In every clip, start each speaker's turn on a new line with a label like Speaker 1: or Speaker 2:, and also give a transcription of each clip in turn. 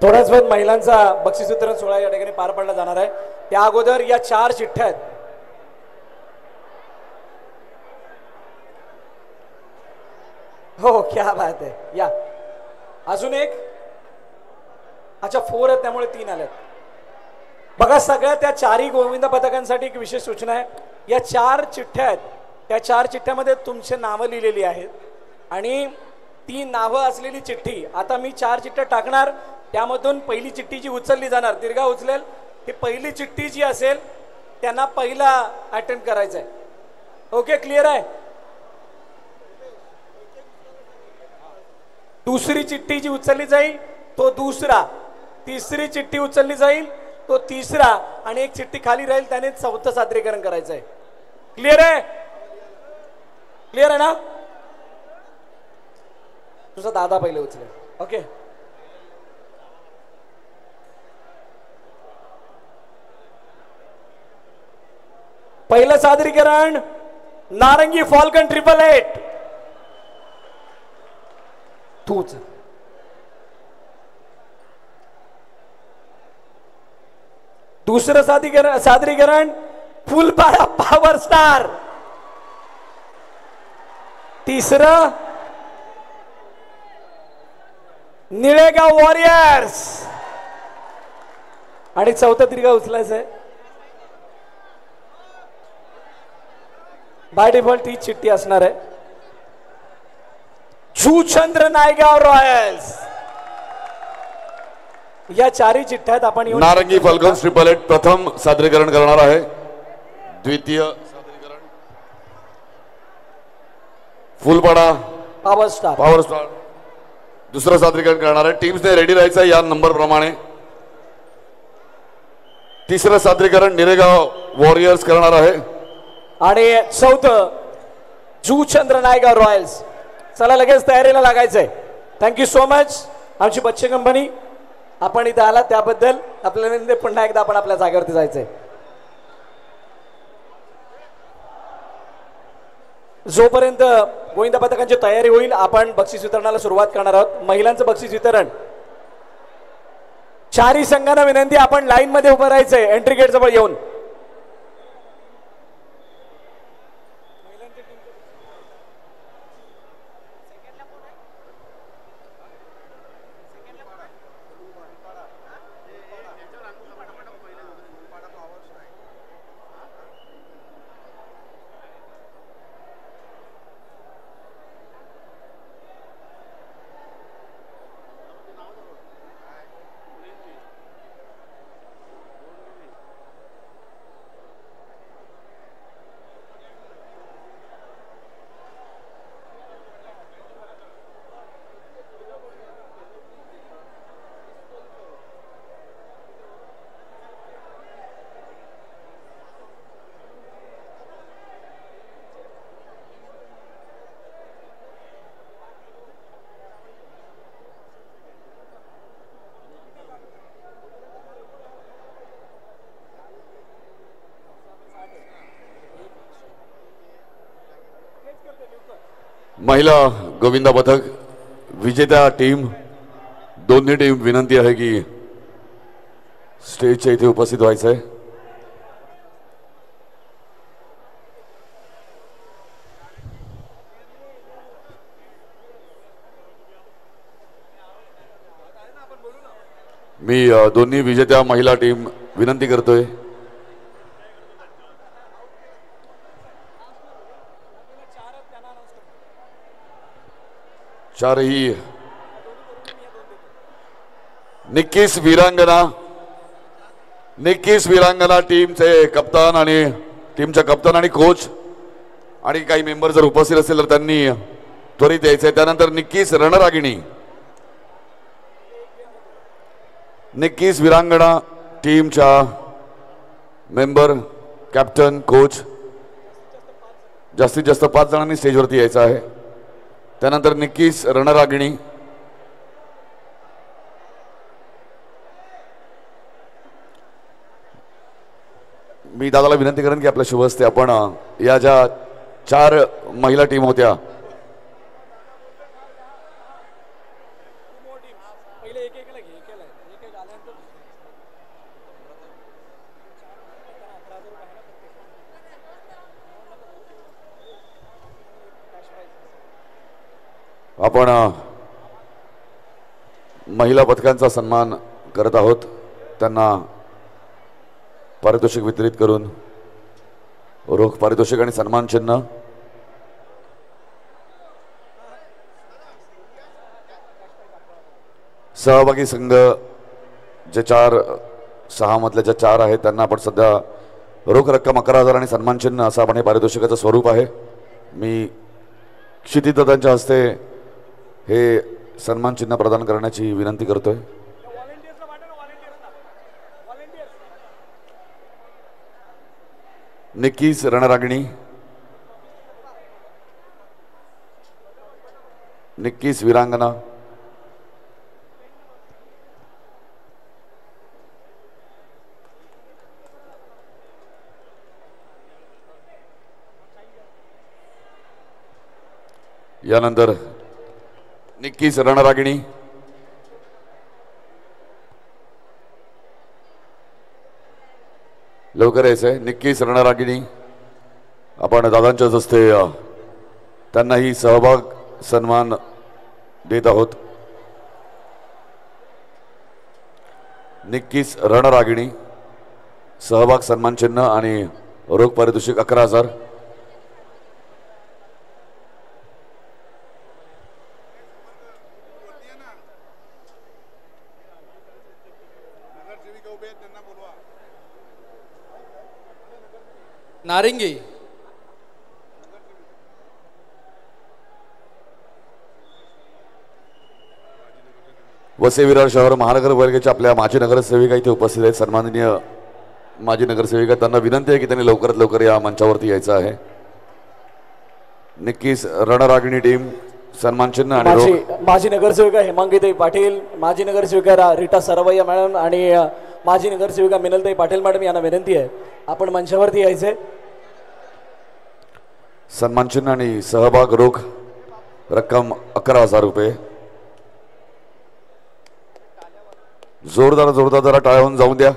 Speaker 1: थोड्याच वेळात महिलांचा बक्षीस वितरण सोहळा या ठिकाणी पार पडला जाणार आहे. त्या अगोदर या 4 चिठ्ठ्या आहेत. हो क्या बात आहे. या अजून एक. अच्छा 4 आहेत त्यामुळे 3 आल्यात. बघा सगळ्या त्या 4ही गोविंद पथकांसाठी एक विशेष सूचना आहे. या 4 चिठ्ठ्या आहेत. त्या 4 चिठ्ठ्यामध्ये तुमचे नावं लिहिलेली आहेत आणि ती नावं असलेली चिठ्ठी आता मी 4 चिठ्ठ्या टाकणार. त्यामधून पहिली चिठ्ठी जी उचलली जाणार दीर्घा उचलेल ही पहिली चिठ्ठी जी असेल त्यांना पहिला अटेंड करायचं आहे. ओके क्लिअर आहे. दुसरी चिठ्ठी जी उचलली जाईल तो दुसरा. तिसरी चिठ्ठी उचलली जाईल तो तिसरा आणि एक चिठ्ठी खाली राहील त्याने चौथं सादरीकरण करायचं आहे. क्लिअर आहे. क्लिअर आहे ना. तुझा दादा पहिले उचलेल. ओके पहिलं सादरीकरण नारंगी फॉल्कन 888 तूच. दुसरं सादरीकरण फुलपाडा पॉवर स्टार. तिसरं निळेगाव वॉरियर्स आणि चौथं दीर्घ उचलायचं आहे. बाय डिफॉल्ट ही चिठ्ठी असणार आहे. जुचंद्र नायगाव रॉयल्स. या 4ही चिठ्ठ्यात आपण
Speaker 2: नारंगी फॉल्कन 888 प्रथम सादरीकरण करणार आहे. द्वितीय सादरीकरण फुलपाडा
Speaker 1: पॉवर स्टार.
Speaker 2: दुसरं सादरीकरण करणार आहे. टीम्सने रेडी राहायचं आहे या नंबर प्रमाणे. तिसरं सादरीकरण निरेगाव वॉरियर्स करणार आहे
Speaker 1: आणि चौथं जुचंद्र नायगाव रॉयल्स. चला लगेच तयारीला लागायचंय. थँक्यू सो मच आमची बच्चे कंपनी. आपण इथे आला त्याबद्दल आपल्याला पुन्हा एकदा आपण आपल्या जागेवरती जायचंय. जोपर्यंत गोविंद पथकांची तयारी होईल आपण बक्षीस वितरणाला सुरुवात करणार आहोत. महिलांचं बक्षीस वितरण. 4ही संघांना विनंती आपण लाईन मध्ये उभं राहायचंय एंट्री गेट जवळ येऊन.
Speaker 2: महिला गोविंदा पथक विजेत्या टीम दोन्ही टीम विनंती आहे की स्टेजच्या इथे उपस्थित व्हायचं आहे. मी दोन्ही विजेत्या महिला टीम विनंती करतोय. चारही निक्कीस वीरांगना टीमचे कप्तान आणि टीमच्या कप्तान आणि कोच आणि काही मेंबर जर उपस्थित असेल तर त्यांनी त्वरित यायचंय. त्यानंतर निक्कीस रणरागिणी. निक्कीस वीरांगना टीमच्या मेंबर कॅप्टन कोच जास्तीत जास्त 5 जणांनी स्टेजवरती यायचं आहे. त्यानंतर निक्कीस रणरागिणी. मी दादाला विनंती करेन की आपल्या शुभ हस्ते आपण या ज्या 4 महिला टीम होत्या आपण महिला पथकांचा सन्मान करत आहोत. त्यांना पारितोषिक वितरित करून रोख पारितोषिक आणि सन्मान चिन्ह. सहभागी संघ जे 4-6 मधल्या ज्या 4 आहेत त्यांना आपण सध्या रोख रक्कम 11,000 आणि सन्मान चिन्ह असं आपण हे पारितोषिकाचं स्वरूप आहे. मी क्षितिज दादांच्या हस्ते हे सन्मान चिन्ह प्रदान करण्याची विनंती करतोय. निक्कीज रणरागिणी, निक्कीज वीरांगना, यानंतर निक्कीज रणरागिणी, लवकर यायचंय. निक्कीज रणरागिणी आपण दादांच्याच हस्ते त्यांनाही सहभाग सन्मान देत आहोत. निक्कीज रणरागिणी सहभाग सन्मान चिन्ह आणि रोख पारितोषिक 11,000.
Speaker 3: नारिंगी
Speaker 2: वसई विरार शहर महानगरपालिकेच्या आपल्या माजी नगरसेविका इथे उपस्थित आहेत. सन्माननीय माजी नगरसेविका, त्यांना विनंती आहे की त्यांनी लवकरात लवकर या मंचावरती यायचं आहे. निक्कीज रणरागिणी टीम सन्मान चिन्ह आणि
Speaker 1: माजी नगरसेविका हेमांगीताई पाटील, माजी नगरसेविका रीटा सरवैया मॅडम आणि माजी नगरसेविका मिनलताई पाटील मॅडम यांना विनंती आहे आपण मंचावरती यायचे.
Speaker 2: सन्मान चिन्ह आणि सहभाग रोख रक्कम 11,000 रुपये. जोरदार जोरदार जरा टाळ्या होऊन जाऊन द्या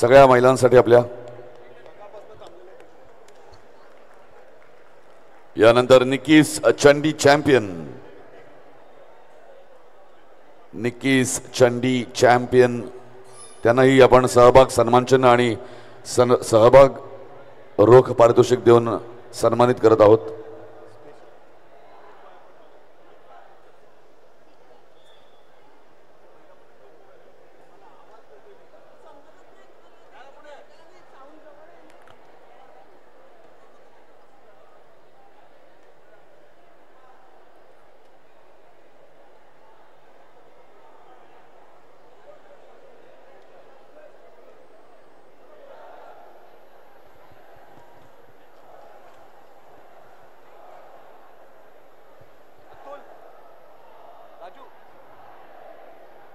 Speaker 2: सगळ्या महिलांसाठी आपल्या. यानंतर निक्कीज चंडी चॅम्पियन, निक्कीज चंडी चॅम्पियन त्यांनाही आपण सहभाग सन्मान चिन्ह आणि सहभाग रोख पारितोषिक देऊन सन्मानित करत आहोत.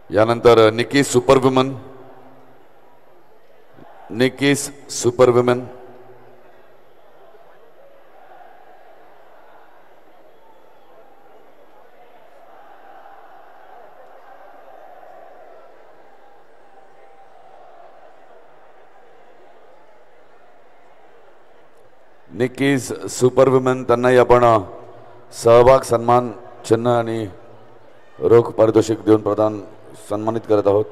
Speaker 2: यानंतर Nikki's super woman, Nikki's super woman Nikki's super woman त्यांनाही आपण सहभाग सन्मान चिन्ह आणि रोख पारितोषिक देऊन प्रदान सन्मानित करत आहोत.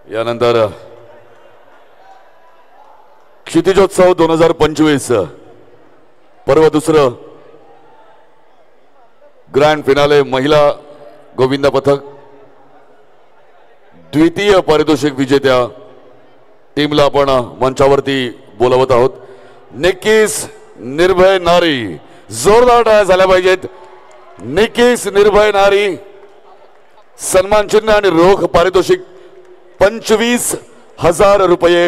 Speaker 2: यानंतर क्षितिजोत्सव 2025 पर्व दुसरं ग्रँड फिनाले महिला गोविंदा पथक द्वितीय पारितोषिक विजेत्या टीमला आपण मंचावरती बोलवत आहोत. निक्कीज निर्भय नारी, जोरदार टाळ्या झाल्या पाहिजेत. निक्कीज निर्भय नारी सन्मान चिन्ह आणि रोख पारितोषिक 25,000 रुपये.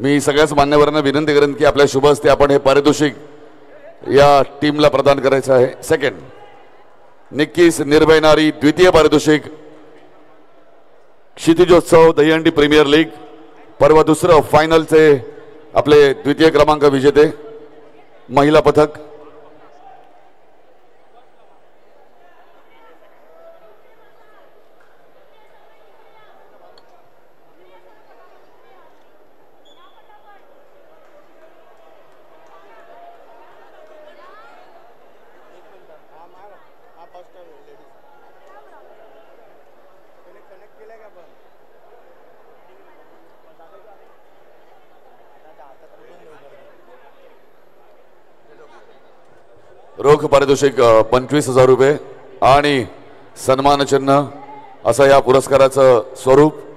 Speaker 2: मी सगळ्याच मान्यवरांना विनंती करेन की आपल्या शुभ हस्ते आपण हे पारितोषिक या टीमला प्रदान करायचं आहे. सेकंड निक्कीस निर्भय नारी द्वितीय पारितोषिक क्षितिजोत्सव दहीहंडी प्रीमियर लीग पर्व दुसरं फायनलचे आपले द्वितीय क्रमांक विजेते महिला पथक. रोख पारितोषिक 25,000 रुपये आणि सन्मान चिन्ह असं या पुरस्काराचं स्वरूप.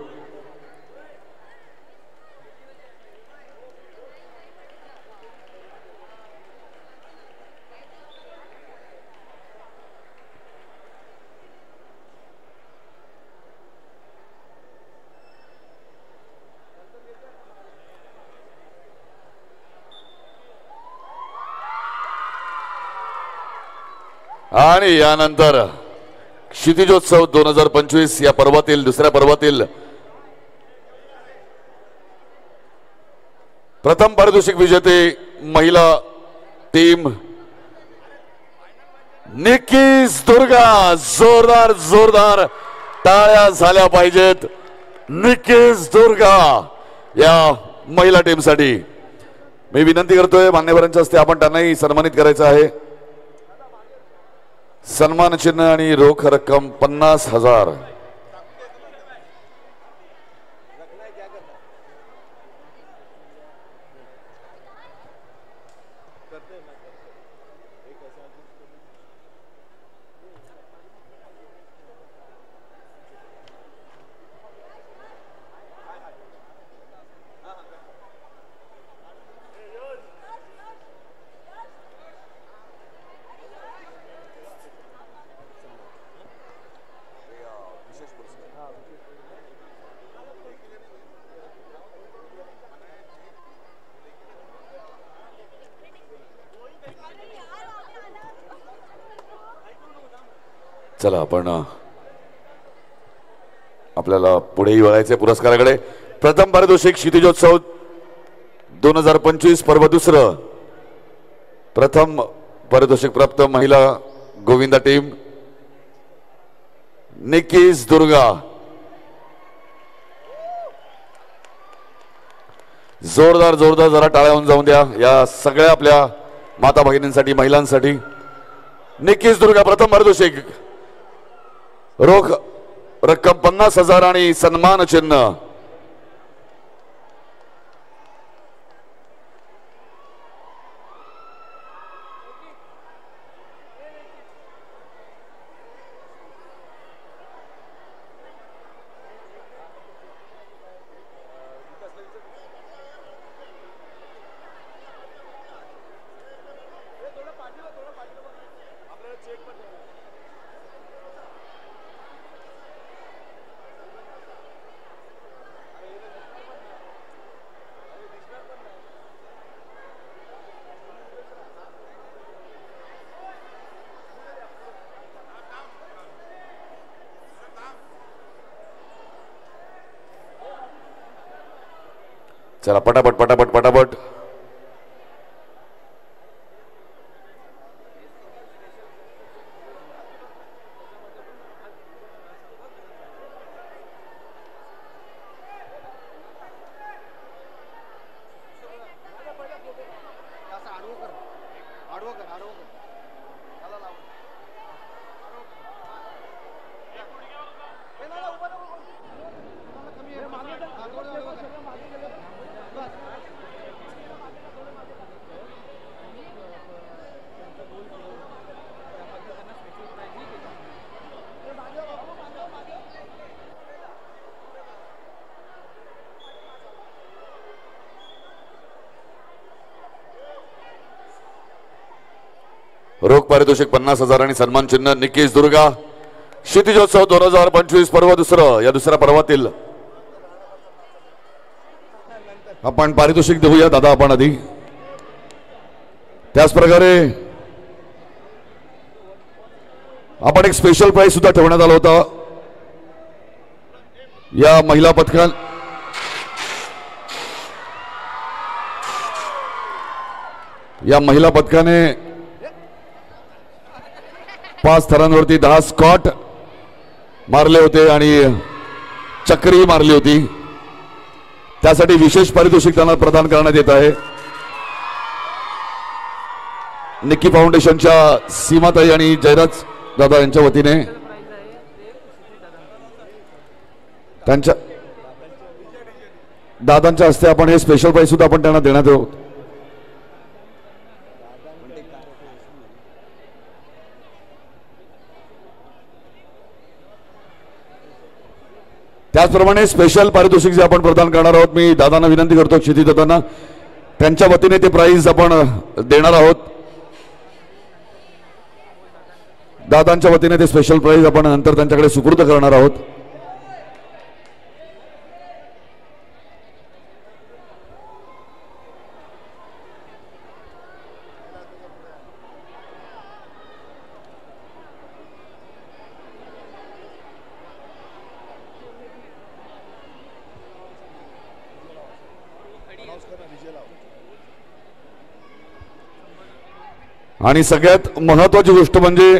Speaker 2: आणि यानंतर क्षितिजोत्सव 2025 या पर्वातील दुसऱ्या पर्वातील प्रथम पारितोषिक विजेते महिला टीम निक्कीस दुर्गा. जोरदार जोरदार टाळ्या झाल्या पाहिजेत निक्कीस दुर्गा या महिला टीमसाठी. मी विनंती करतोय मान्यवरांच्या हस्ते आपण त्यांनाही सन्मानित करायचं आहे. सन्मान चिन्ह आणि रोख रक्कम 50,000. चला आपण आपल्याला पुढेही वळायचे पुरस्काराकडे. प्रथम पारितोषिक क्षितिजोत्सव 2025 पर्व दुसरं प्रथम पारितोषिक प्राप्त महिला गोविंदा टीम निक्कीस दुर्गा. जोरदार जोरदार जरा टाळ्या होऊन जाऊन द्या या सगळ्या आपल्या माता भगिनींसाठी महिलांसाठी. निक्कीस दुर्गा प्रथम पारितोषिक रोख रक्कम 50,000 आणि सन्मान चिन्ह. चला पटापट पटापट पटापट. रोख पारितोषिक 50,000 आणि सन्मान चिन्ह निक्कीस दुर्गा. क्षितिजोत्सव 2025 पर्व दुसरं या दुसऱ्या पर्वातील आपण पारितोषिक देऊया दादा आपण आधी. त्याच प्रकारे आपण एक स्पेशल प्राइज सुद्धा ठेवण्यात आला होता या महिला पथकात. या महिला पथकाने 5 थरांवरती 10 स्कॉट मारले होते आणि चक्री मारली होती. त्यासाठी विशेष पारितोषिक त्यांना प्रदान करण्यात येत आहे. निक्की फाउंडेशनच्या सीमाताई आणि जयराज दादा यांच्या वतीने त्यांच्या दादांच्या हस्ते आपण हे स्पेशल प्राइज सुद्धा आपण त्यांना देण्यात आहोत. त्याचप्रमाणे स्पेशल पारितोषिक जे आपण प्रदान करणार आहोत, मी दादांना विनंती करतो, क्षितिज दादांना, त्यांच्या वतीने ते प्राइज आपण देणार आहोत. दादांच्या वतीने ते स्पेशल प्राइज आपण नंतर त्यांच्याकडे सुपूर्द करणार आहोत. आणि सगळ्यात महत्वाची गोष्ट म्हणजे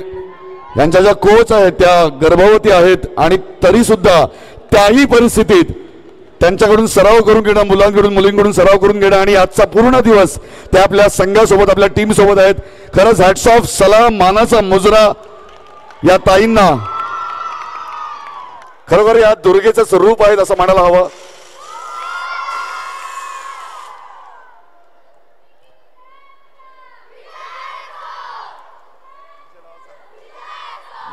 Speaker 2: यांच्या ज्या कोच आहेत त्या गर्भवती आहेत आणि तरी सुद्धा त्याही परिस्थितीत त्यांच्याकडून सराव करून घेणं, मुलांकडून मुलींकडून सराव करून घेणं आणि आजचा पूर्ण दिवस ते आपल्या संघासोबत आपल्या टीम सोबत आहेत. खरंच हॅट्स ऑफ, सलाम, मानाचा मुजरा या ताईंना. खरोखर या दुर्गेचं स्वरूप आहेत असं म्हणायला हवं.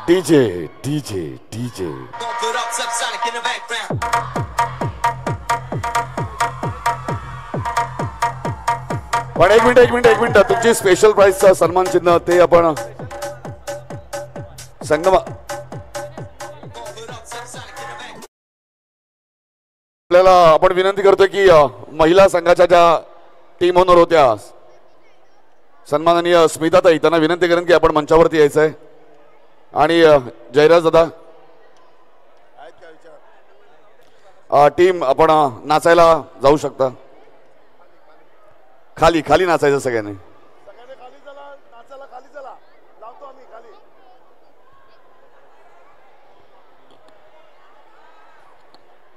Speaker 2: डीजे डीजे डीजे पण एक मिनिट तुमची स्पेशल प्राइजचा सन्मान चिन्ह ते आपण संगमा आपल्याला आपण विनंती करतोय की महिला संघाच्या ज्या टीम ओनर होत्या सन्माननीय स्मिताताई, त्यांना विनंती करेन की आपण मंचावरती यायचंय. आणि जयराज दादा, टीम आपण नाचायला जाऊ शकता. खाली खाली नाचायचं सगळ्यांनी.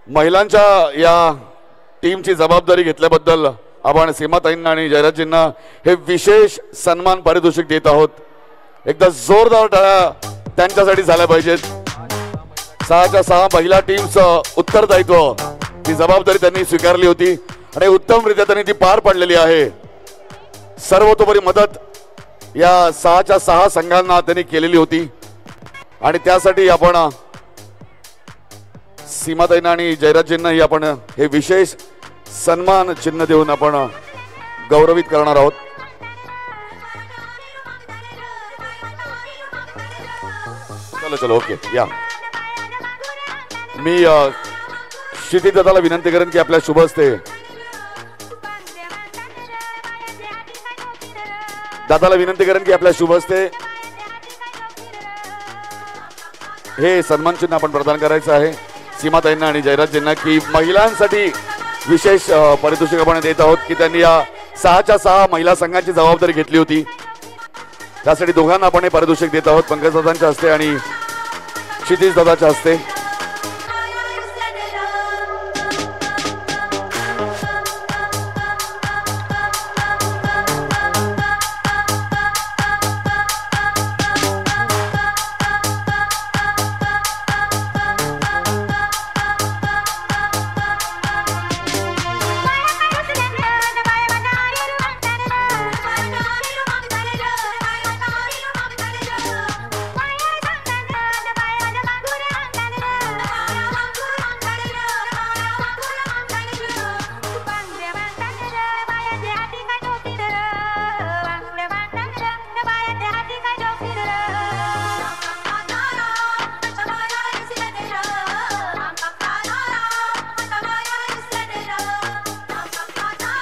Speaker 2: महिलांच्या या टीमची जबाबदारी घेतल्याबद्दल आपण सीमाताईंना आणि जयराजजींना हे विशेष सन्मान पारितोषिक देत आहोत. एकदा जोरदार टाळ्या त्यांच्यासाठी झाल्या पाहिजेत. 6च्या 6 महिला टीमचं उत्तरदायित्व, ती जबाबदारी त्यांनी स्वीकारली होती आणि उत्तमरित्या त्यांनी ती पार पाडलेली आहे. सर्वतोपरी मदत या 6च्या 6 संघांना त्यांनी केलेली होती आणि त्यासाठी आपण सीमाताईंना आणि जयराजजींनाही आपण हे विशेष सन्मान चिन्ह देऊन आपण गौरवित करणार आहोत. चलो चलो ओके या. मी क्षितिज दादाला विनंती करेन की आपल्या शुभ हस्ते हे सन्मान चिन्ह आपण प्रदान करायचं आहे सीमाताईंना आणि जयराजजींना की महिलांसाठी विशेष पारितोषिक आपण देत आहोत की त्यांनी या 6च्या 6 महिला संघाची जबाबदारी घेतली होती. त्यासाठी दोघांना आपण हे पारितोषिक देत आहोत, पंकज दादांच्या हस्ते आणि क्षितिज दादाच्या हस्ते.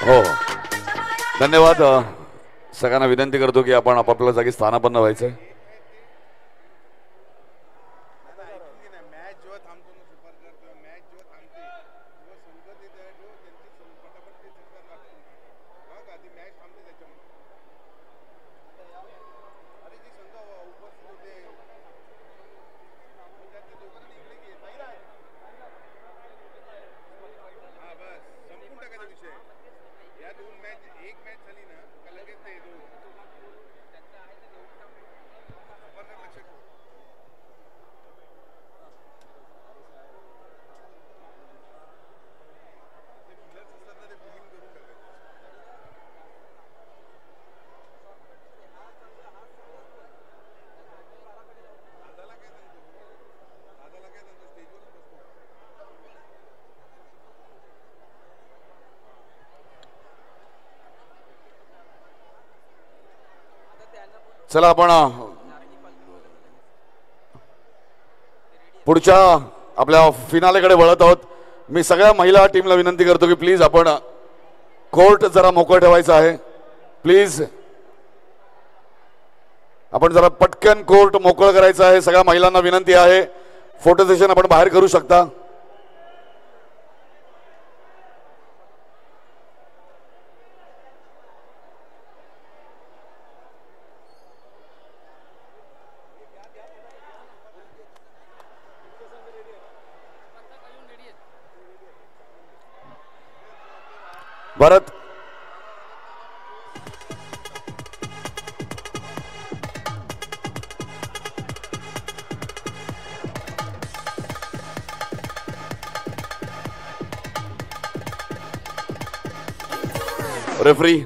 Speaker 2: हो धन्यवाद. सगळ्यांना विनंती करतो की आपण आपापल्या जागी स्थानापन्न व्हायचंय. चला आपण पुढच्या आपल्या फिनालेकडे वळत आहोत. मी सगळ्या महिला टीमला विनंती करतो की प्लीज आपण कोर्ट जरा मोकळं ठेवायचं आहे. प्लीज आपण जरा पटकन कोर्ट मोकळं करायचं आहे. सगळ्या महिलांना विनंती आहे. फोटो सेशन आपण बाहेर करू शकता. भरत रेफरी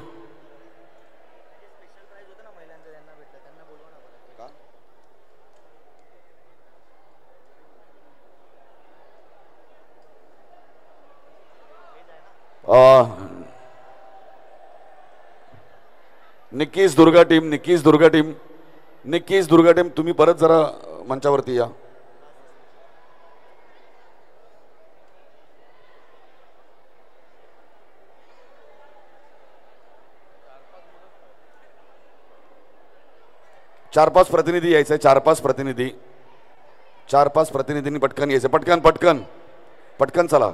Speaker 2: निक्कीज दुर्गा टीम तुम्ही परत जरा मंचावरती या. चार पाच प्रतिनिधी यायचे. चार पाच प्रतिनिधींनी पटकन यायचे. पटकन चला.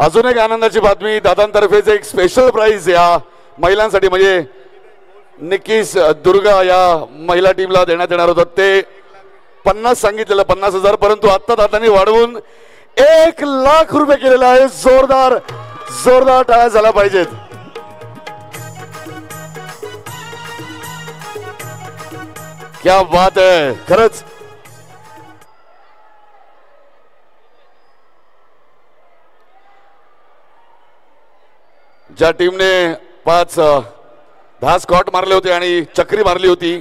Speaker 2: अजून एक आनंदाची बातमी. दादांतर्फेच एक स्पेशल प्राइज या महिलांसाठी म्हणजे निक्कीज दुर्गा या महिला टीमला देण्यात येणार होतं. ते 50 सांगितलेलं 50,000 परंतु आता दादांनी वाढवून 1,00,000 रुपये केलेला आहे. जोरदार टाळ्या झाला पाहिजेत. क्या बात आहे. खरंच ज्या टीमने 5-10 स्कॉट मारले होते आणि चक्री मारली होती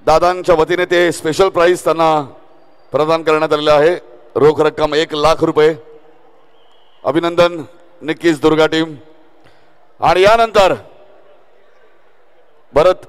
Speaker 2: दादांच्या वतीने ते स्पेशल प्राइज त्यांना प्रदान करण्यात आलेलं आहे. रोख रक्कम 1,00,000 रुपये. अभिनंदन निक्कीज दुर्गा टीम. आणि यानंतर भरत